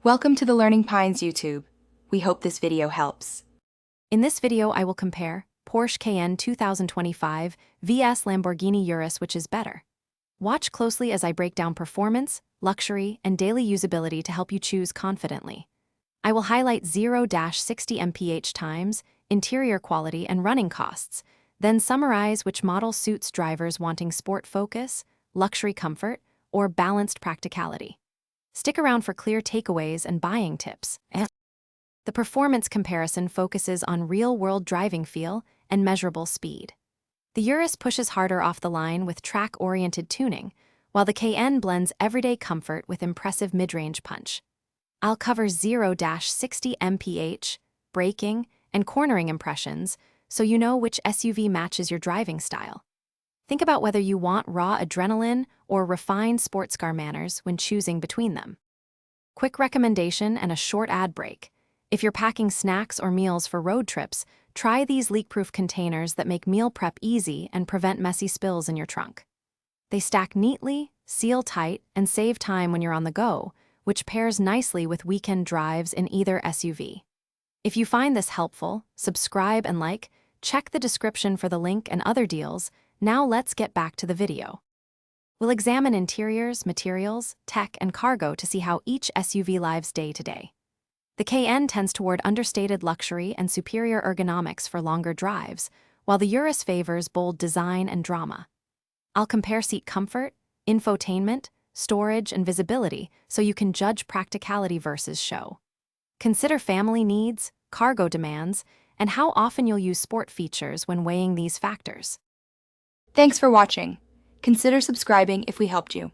Welcome to the Learning Pines YouTube. We hope this video helps. In this video, I will compare Porsche Cayenne 2025 vs Lamborghini Urus, which is better. Watch closely as I break down performance, luxury, and daily usability to help you choose confidently. I will highlight 0-60 mph times, interior quality, and running costs, then summarize which model suits drivers wanting sport focus, luxury comfort, or balanced practicality. Stick around for clear takeaways and buying tips. The performance comparison focuses on real-world driving feel and measurable speed. The Urus pushes harder off the line with track-oriented tuning, while the Cayenne blends everyday comfort with impressive mid-range punch. I'll cover 0-60 mph, braking, and cornering impressions so you know which SUV matches your driving style. Think about whether you want raw adrenaline or refined sports car manners when choosing between them. Quick recommendation and a short ad break. If you're packing snacks or meals for road trips, try these leak-proof containers that make meal prep easy and prevent messy spills in your trunk. They stack neatly, seal tight, and save time when you're on the go, which pairs nicely with weekend drives in either SUV. If you find this helpful, subscribe and like, check the description for the link and other deals. Now let's get back to the video. We'll examine interiors, materials, tech, and cargo to see how each SUV lives day to day. The Cayenne tends toward understated luxury and superior ergonomics for longer drives, while the Urus favors bold design and drama. I'll compare seat comfort, infotainment, storage, and visibility so you can judge practicality versus show. Consider family needs, cargo demands, and how often you'll use sport features when weighing these factors. Thanks for watching. Consider subscribing if we helped you.